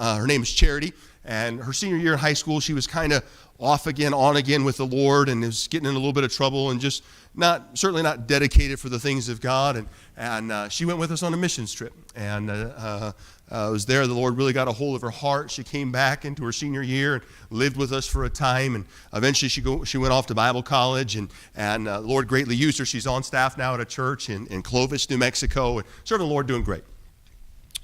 her name is Charity. And her senior year in high school, she was kind of off again, on again with the Lord, and was getting in a little bit of trouble, and just certainly not dedicated for the things of God. And she went with us on a missions trip, and was there. The Lord really got a hold of her heart. She came back into her senior year and lived with us for a time, and eventually she went off to Bible college, and the Lord greatly used her. She's on staff now at a church in Clovis, New Mexico, and serving the Lord, doing great.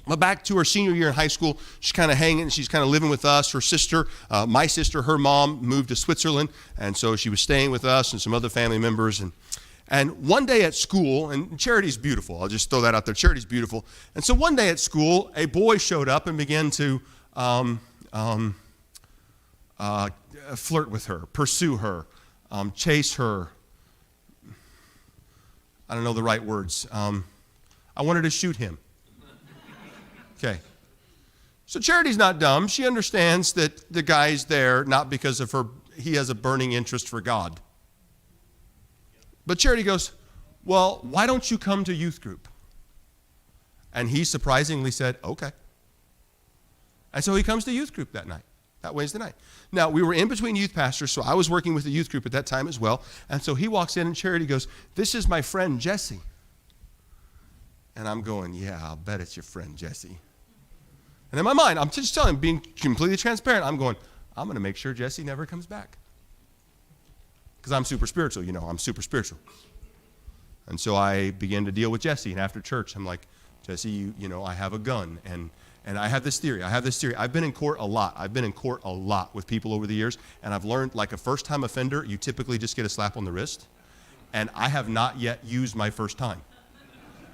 But back to her senior year in high school, she's kind of hanging, she's kind of living with us. Her sister, my sister, her mom moved to Switzerland, and so she was staying with us and some other family members. And one day at school, and Charity's beautiful, I'll just throw that out there, Charity's beautiful. And so one day at school, a boy showed up and began to flirt with her, pursue her, chase her. I don't know the right words. I wanted to shoot him. Okay. So Charity's not dumb. She understands that the guy's there not because of he has a burning interest for God. But Charity goes, well, why don't you come to youth group? And he surprisingly said, okay. And so he comes to youth group that Wednesday night. Now, we were in between youth pastors, so I was working with the youth group at that time as well. And so he walks in and Charity goes, this is my friend Jesse. And I'm going, yeah, I'll bet it's your friend Jesse. And in my mind, I'm just telling him, being completely transparent, I'm going to make sure Jesse never comes back. Because I'm super spiritual, I'm super spiritual. And so I began to deal with Jesse, and after church, I'm like, Jesse, I have a gun, and I have this theory. I've been in court a lot with people over the years, and I've learned, like a first-time offender, you typically just get a slap on the wrist, and I have not yet used my first time.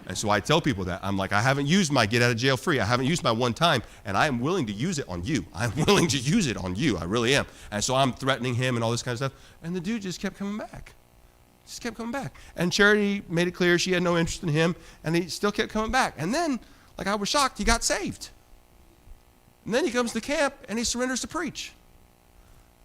And so I tell people that. I'm like, I haven't used my get out of jail free. I haven't used my one time, and I am willing to use it on you. I'm willing to use it on you. I really am. And so I'm threatening him and all this kind of stuff. And the dude just kept coming back. And Charity made it clear she had no interest in him, and he still kept coming back. And then, I was shocked, he got saved. And then he comes to camp, and he surrenders to preach.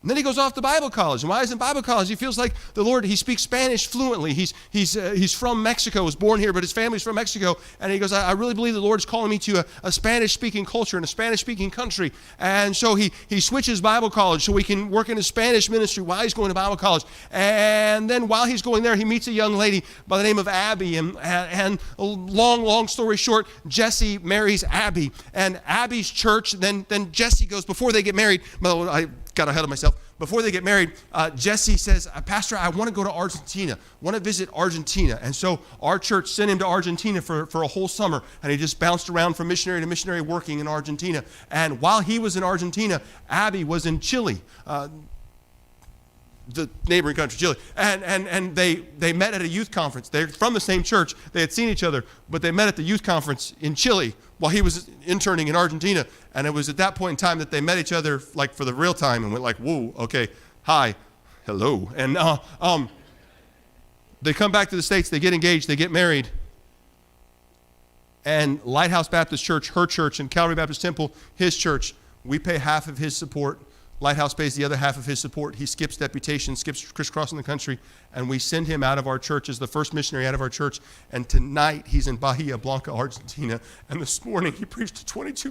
And then he goes off to Bible college. And while he's in Bible college, he feels like the Lord, he speaks Spanish fluently. He's from Mexico, was born here, but his family's from Mexico. And he goes, I really believe the Lord is calling me to a Spanish-speaking culture and a Spanish-speaking country. And so he switches Bible college so he can work in a Spanish ministry while he's going to Bible college. And then while he's going there, he meets a young lady by the name of Abby. And long story short, Jesse marries Abby. And Abby's church, then Jesse goes, before they get married, well, I got ahead of myself. Before they get married, Jesse says, Pastor, I want to go to Argentina, want to visit Argentina. And so our church sent him to Argentina for a whole summer, and he just bounced around from missionary to missionary working in Argentina. And while he was in Argentina, Abby was in Chile, the neighboring country, Chile. And they met at a youth conference. They're from the same church. They had seen each other, but they met at the youth conference in Chile while he was interning in Argentina. And it was at that point in time that they met each other for the real time and went like, whoa, okay, hi, hello. And they come back to the States, they get engaged, they get married. And Lighthouse Baptist Church, her church, and Calvary Baptist Temple, his church, we pay half of his support. Lighthouse pays the other half of his support. He skips deputation, skips crisscrossing the country, and we send him out of our church as the first missionary out of our church. And tonight, he's in Bahia Blanca, Argentina. And this morning, he preached to 22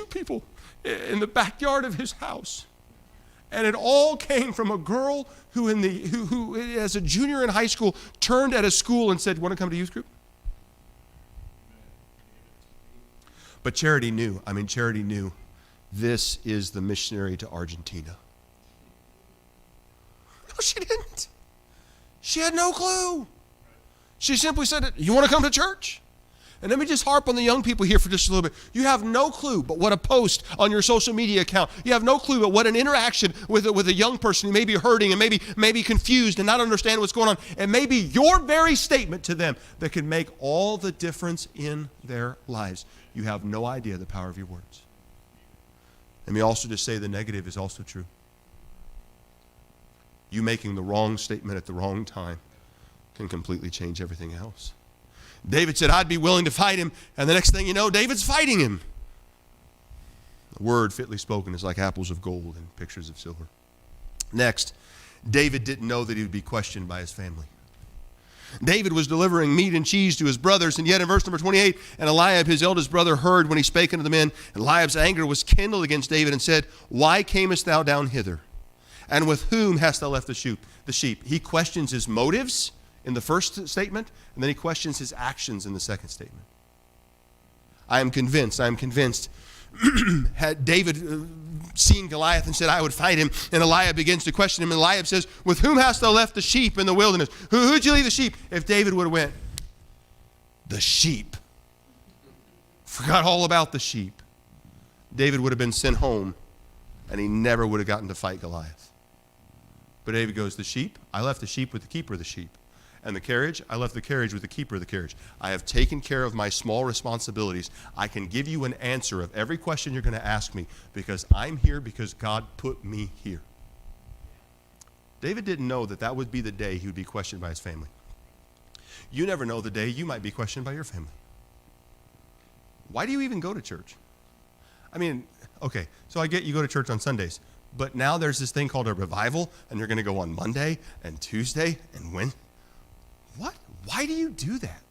people in the backyard of his house. And it all came from a girl who as a junior in high school, turned at a school and said, want to come to youth group? But Charity knew. This is the missionary to Argentina. No, she didn't. She had no clue. She simply said, you want to come to church? And let me just harp on the young people here for just a little bit. You have no clue but what a post on your social media account. You have no clue but what an interaction with a young person who may be hurting and maybe confused and not understand what's going on. And maybe your very statement to them that can make all the difference in their lives. You have no idea the power of your words. Let me also just say the negative is also true. You making the wrong statement at the wrong time can completely change everything else. David said, I'd be willing to fight him, and the next thing you know, David's fighting him. The word fitly spoken is like apples of gold and pictures of silver. Next, David didn't know that he would be questioned by his family. David was delivering meat and cheese to his brothers, and yet in verse number 28, and Eliab, his eldest brother, heard when he spake unto the men, and Eliab's anger was kindled against David, and said, Why camest thou down hither? And with whom hast thou left the sheep? He questions his motives in the first statement, and then he questions his actions in the second statement. I am convinced, had David seen Goliath and said, I would fight him, and Eliab begins to question him, and Eliab says, with whom hast thou left the sheep in the wilderness? Who'd you leave the sheep? If David would have went, the sheep, forgot all about the sheep, David would have been sent home, and he never would have gotten to fight Goliath. But David goes, the sheep? I left the sheep with the keeper of the sheep. And the carriage? I left the carriage with the keeper of the carriage. I have taken care of my small responsibilities. I can give you an answer of every question you're going to ask me because I'm here because God put me here. David didn't know that that would be the day he would be questioned by his family. You never know the day you might be questioned by your family. Why do you even go to church? I mean, okay, so I get you go to church on Sundays. But now there's this thing called a revival, and you're going to go on Monday and Tuesday and Wednesday. What? Why do you do that?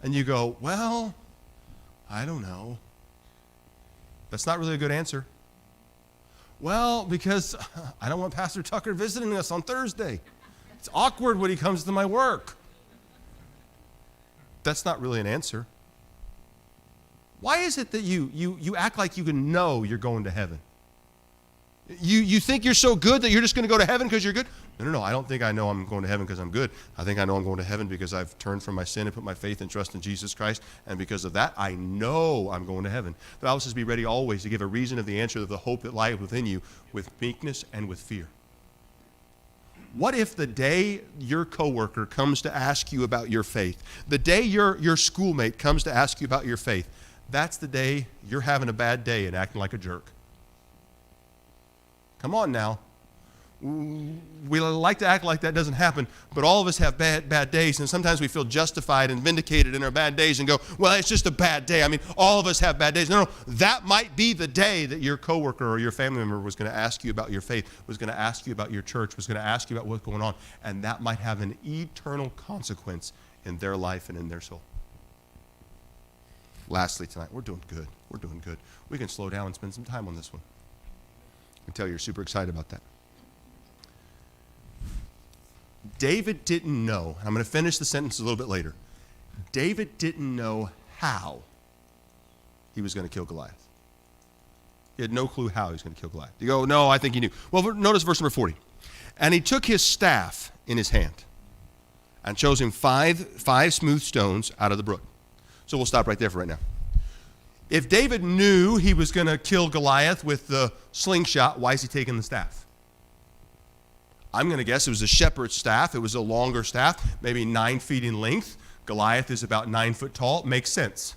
And you go, well, I don't know. That's not really a good answer. Well, because I don't want Pastor Tucker visiting us on Thursday. It's awkward when he comes to my work. That's not really an answer. Why is it that you act like you can know you're going to heaven? You think you're so good that you're just going to go to heaven because you're good? No. I don't think I know I'm going to heaven because I'm good. I think I know I'm going to heaven because I've turned from my sin and put my faith and trust in Jesus Christ. And because of that, I know I'm going to heaven. The Bible says, be ready always to give a reason of the answer of the hope that lieth within you with meekness and with fear. What if the day your coworker comes to ask you about your faith, the day your schoolmate comes to ask you about your faith, that's the day you're having a bad day and acting like a jerk? Come on now. We like to act like that doesn't happen, but all of us have bad days, and sometimes we feel justified and vindicated in our bad days and go, well, it's just a bad day. I mean, all of us have bad days. No, that might be the day that your coworker or your family member was going to ask you about your faith, was going to ask you about your church, was going to ask you about what's going on, and that might have an eternal consequence in their life and in their soul. Lastly tonight, we're doing good. We're doing good. We can slow down and spend some time on this one. I can tell you're super excited about that. David didn't know, and I'm going to finish the sentence a little bit later. David didn't know how he was going to kill Goliath. He had no clue how he was going to kill Goliath. You go, no, I think he knew. Well, notice verse number 40. And he took his staff in his hand and chose him five smooth stones out of the brook. So we'll stop right there for right now. If David knew he was going to kill Goliath with the slingshot, why is he taking the staff? I'm going to guess it was a shepherd's staff. It was a longer staff, maybe 9 feet in length. Goliath is about 9 foot tall. It makes sense.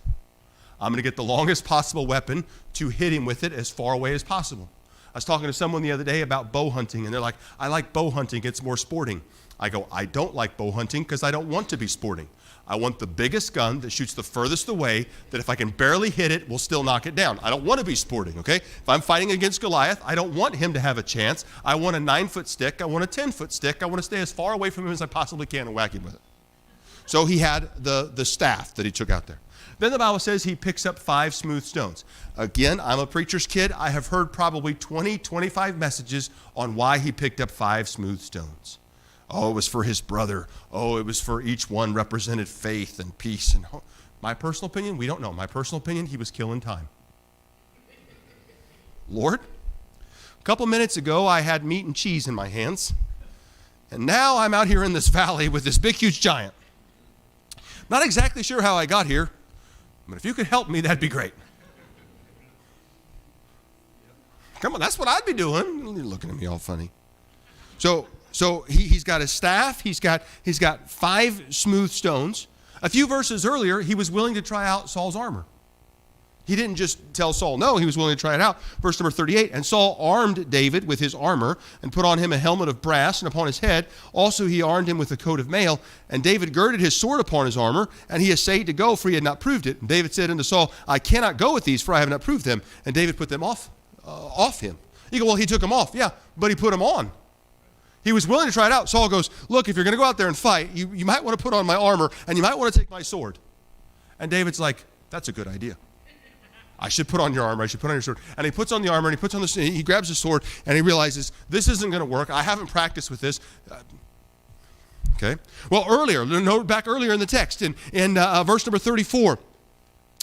I'm going to get the longest possible weapon to hit him with it as far away as possible. I was talking to someone the other day about bow hunting, and they're like, I like bow hunting. It's more sporting. I go, I don't like bow hunting because I don't want to be sporting. I want the biggest gun that shoots the furthest away, that if I can barely hit it, will still knock it down. I don't want to be sporting, okay? If I'm fighting against Goliath, I don't want him to have a chance. I want a 9-foot stick. I want a 10-foot stick. I want to stay as far away from him as I possibly can and whack him with it. So he had the staff that he took out there. Then the Bible says he picks up 5 smooth stones. Again, I'm a preacher's kid. I have heard probably 20, 25 messages on why he picked up 5 smooth stones. Oh, it was for his brother. Oh, it was for each one represented faith and peace and hope. My personal opinion, we don't know. My personal opinion, he was killing time. Lord, a couple minutes ago, I had meat and cheese in my hands, and now I'm out here in this valley with this big, huge giant. Not exactly sure how I got here, but if you could help me, that'd be great. Come on, that's what I'd be doing. You're looking at me all funny. So he's got his staff. He's got 5 smooth stones. A few verses earlier, he was willing to try out Saul's armor. He didn't just tell Saul no, he was willing to try it out. Verse number 38, and Saul armed David with his armor and put on him a helmet of brass, and upon his head also he armed him with a coat of mail. And David girded his sword upon his armor, and he essayed to go, for he had not proved it. And David said unto Saul, I cannot go with these, for I have not proved them. And David put them off him. You go, well, he took them off. Yeah, but he put them on. He was willing to try it out. Saul goes, look, if you're going to go out there and fight, you might want to put on my armor and you might want to take my sword. And David's like, that's a good idea. I should put on your armor. I should put on your sword. And he puts on the armor and he puts on he grabs the sword and he realizes this isn't going to work. I haven't practiced with this. Okay. Well, back earlier in the text in verse number 34,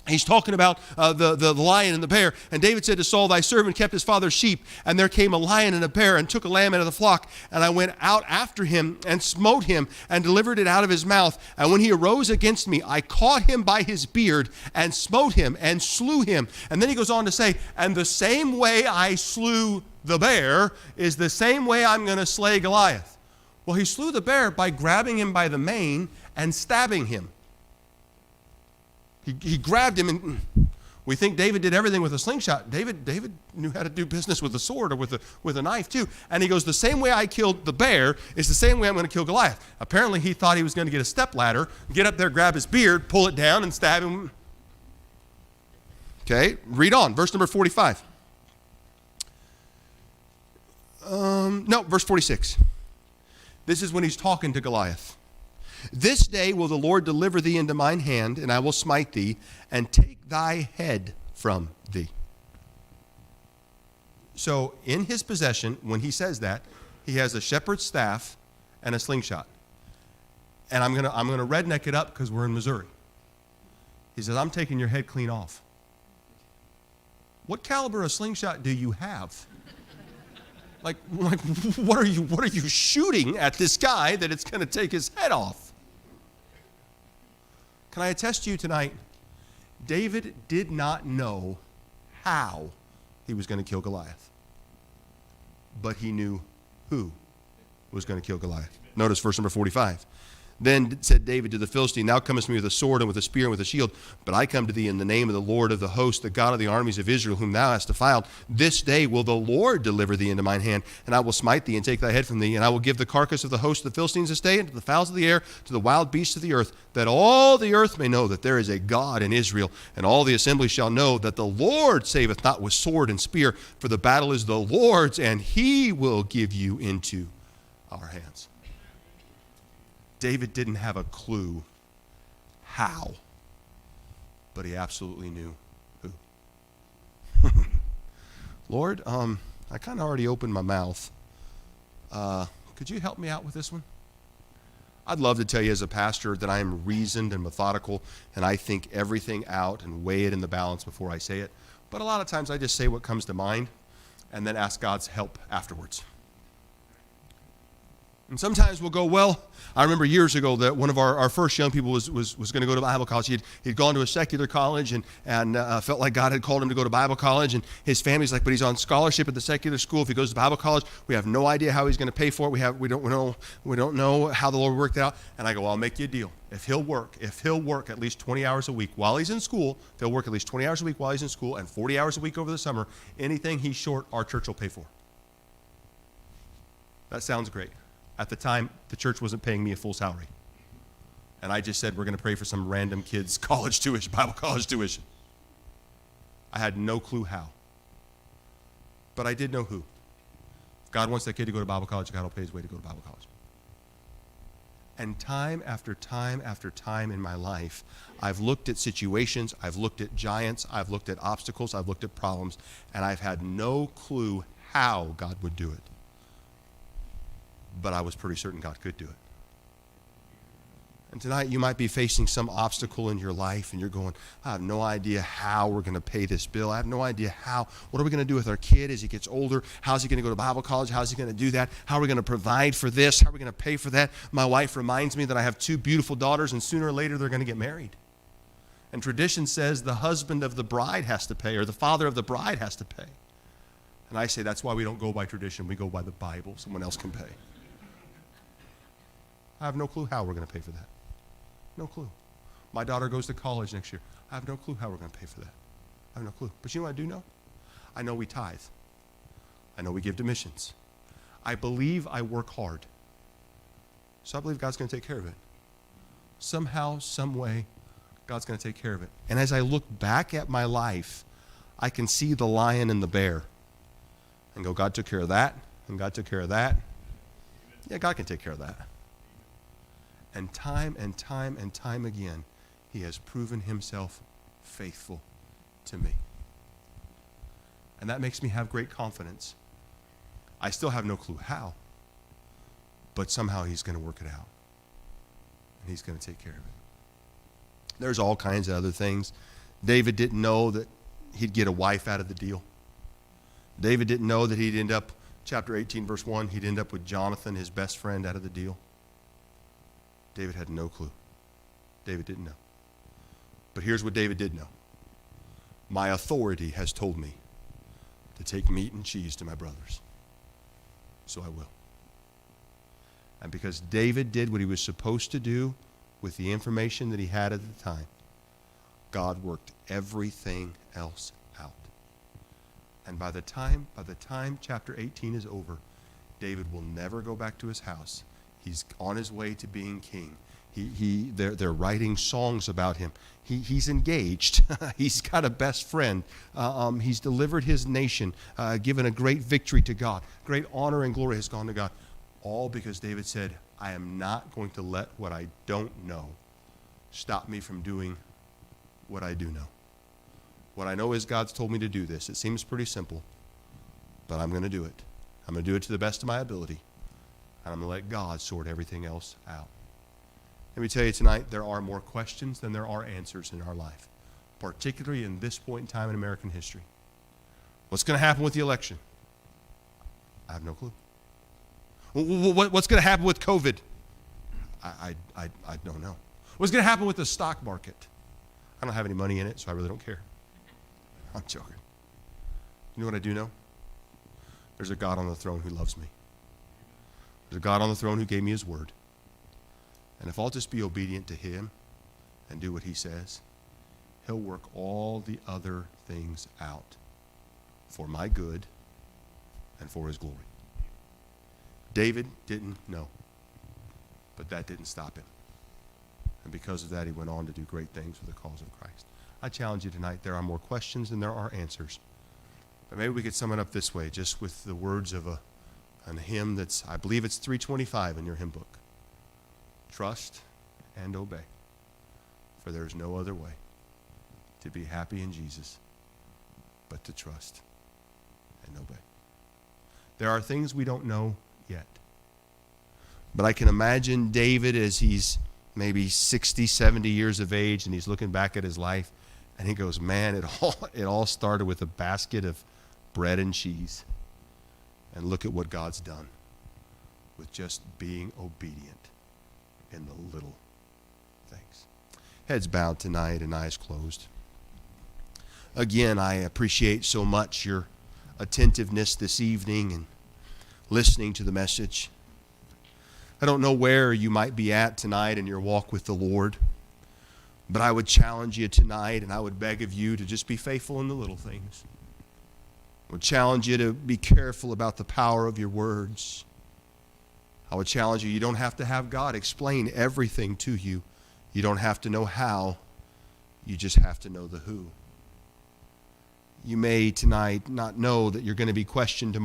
he's talking about the lion and the bear. And David said to Saul, thy servant kept his father's sheep. And there came a lion and a bear and took a lamb out of the flock. And I went out after him and smote him and delivered it out of his mouth. And when he arose against me, I caught him by his beard and smote him and slew him. And then he goes on to say, and the same way I slew the bear is the same way I'm going to slay Goliath. Well, he slew the bear by grabbing him by the mane and stabbing him. He grabbed him, and we think David did everything with a slingshot. David knew how to do business with a sword or with a knife too. And he goes, the same way I killed the bear is the same way I'm going to kill Goliath. Apparently he thought he was going to get a stepladder, get up there, grab his beard, pull it down, and stab him. Okay, read on. Verse number 45. Verse 46. This is when he's talking to Goliath. This day will the Lord deliver thee into mine hand, and I will smite thee, and take thy head from thee. So in his possession, when he says that, he has a shepherd's staff and a slingshot. And I'm gonna redneck it up because we're in Missouri. He says, I'm taking your head clean off. What caliber of slingshot do you have? Like what are you shooting at this guy that it's going to take his head off? Can I attest to you tonight, David did not know how he was going to kill Goliath, but he knew who was going to kill Goliath. Notice verse number 45. Then said David to the Philistine, thou comest to me with a sword and with a spear and with a shield, but I come to thee in the name of the Lord of the host, the God of the armies of Israel, whom thou hast defiled. This day will the Lord deliver thee into mine hand, and I will smite thee and take thy head from thee, and I will give the carcass of the host of the Philistines this day, and to the fowls of the air, to the wild beasts of the earth, that all the earth may know that there is a God in Israel, and all the assembly shall know that the Lord saveth not with sword and spear, for the battle is the Lord's, and he will give you into our hands. David didn't have a clue how, but he absolutely knew who. Lord, I kind of already opened my mouth. Could you help me out with this one? I'd love to tell you as a pastor that I am reasoned and methodical, and I think everything out and weigh it in the balance before I say it. But a lot of times I just say what comes to mind and then ask God's help afterwards. And sometimes we'll go, well, I remember years ago that one of our first young people was going to go to Bible college. He'd gone to a secular college and felt like God had called him to go to Bible college. And his family's like, but he's on scholarship at the secular school. If he goes to Bible college, we have no idea how he's going to pay for it. We don't know how the Lord worked it out. And I go, well, I'll make you a deal. If he'll work at least 20 hours a week while he's in school, if he'll work at least 20 hours a week while he's in school and 40 hours a week over the summer, anything he's short, our church will pay for. That sounds great. At the time, the church wasn't paying me a full salary. And I just said, we're going to pray for some random kid's college tuition, Bible college tuition. I had no clue how. But I did know who. If God wants that kid to go to Bible college, God will pay his way to go to Bible college. And time after time after time in my life, I've looked at situations, I've looked at giants, I've looked at obstacles, I've looked at problems, and I've had no clue how God would do it. But I was pretty certain God could do it. And tonight you might be facing some obstacle in your life and you're going, I have no idea how we're going to pay this bill. I have no idea what are we going to do with our kid as he gets older? How's he going to go to Bible college? How's he going to do that? How are we going to provide for this? How are we going to pay for that? My wife reminds me that I have 2 beautiful daughters and sooner or later they're going to get married. And tradition says the husband of the bride has to pay or the father of the bride has to pay. And I say that's why we don't go by tradition. We go by the Bible. Someone else can pay. I have no clue how we're going to pay for that. No clue. My daughter goes to college next year. I have no clue how we're going to pay for that. I have no clue. But you know what I do know? I know we tithe. I know we give to missions. I believe I work hard. So I believe God's going to take care of it. Somehow, some way, God's going to take care of it. And as I look back at my life, I can see the lion and the bear. And go, God took care of that, and God took care of that. Yeah, God can take care of that. And time and time and time again, he has proven himself faithful to me. And that makes me have great confidence. I still have no clue how, but somehow he's going to work it out. And he's going to take care of it. There's all kinds of other things. David didn't know that he'd get a wife out of the deal. David didn't know that he'd end up, chapter 18, verse 1, he'd end up with Jonathan, his best friend, out of the deal. David had no clue. David didn't know. But here's what David did know. My authority has told me to take meat and cheese to my brothers. So I will. And because David did what he was supposed to do with the information that he had at the time, God worked everything else out. And by the time chapter 18 is over, David will never go back to his house. He's on his way to being king. They're writing songs about him. He's engaged. He's got a best friend. He's delivered his nation, given a great victory to God. Great honor and glory has gone to God. All because David said, I am not going to let what I don't know stop me from doing what I do know. What I know is God's told me to do this. It seems pretty simple, but I'm going to do it. I'm going to do it to the best of my ability, and I'm going to let God sort everything else out. Let me tell you tonight, there are more questions than there are answers in our life, particularly in this point in time in American history. What's going to happen with the election? I have no clue. What's going to happen with COVID? I don't know. What's going to happen with the stock market? I don't have any money in it, so I really don't care. I'm joking. You know what I do know? There's a God on the throne who loves me. There's a God on the throne who gave me his word. And if I'll just be obedient to him and do what he says, he'll work all the other things out for my good and for his glory. David didn't know, but that didn't stop him. And because of that, he went on to do great things for the cause of Christ. I challenge you tonight, there are more questions than there are answers. But maybe we could sum it up this way, just with the words of a hymn that's, I believe it's 325 in your hymn book. Trust and obey, for there is no other way to be happy in Jesus but to trust and obey. There are things we don't know yet. But I can imagine David as he's maybe 60, 70 years of age, and he's looking back at his life, and he goes, man, it all started with a basket of bread and cheese. And look at what God's done with just being obedient in the little things. Heads bowed tonight and eyes closed. Again, I appreciate so much your attentiveness this evening and listening to the message. I don't know where you might be at tonight in your walk with the Lord, but I would challenge you tonight, and I would beg of you to just be faithful in the little things. I would challenge you to be careful about the power of your words. I would challenge you, you don't have to have God explain everything to you. You don't have to know how. You just have to know the who. You may tonight not know that you're going to be questioned tomorrow.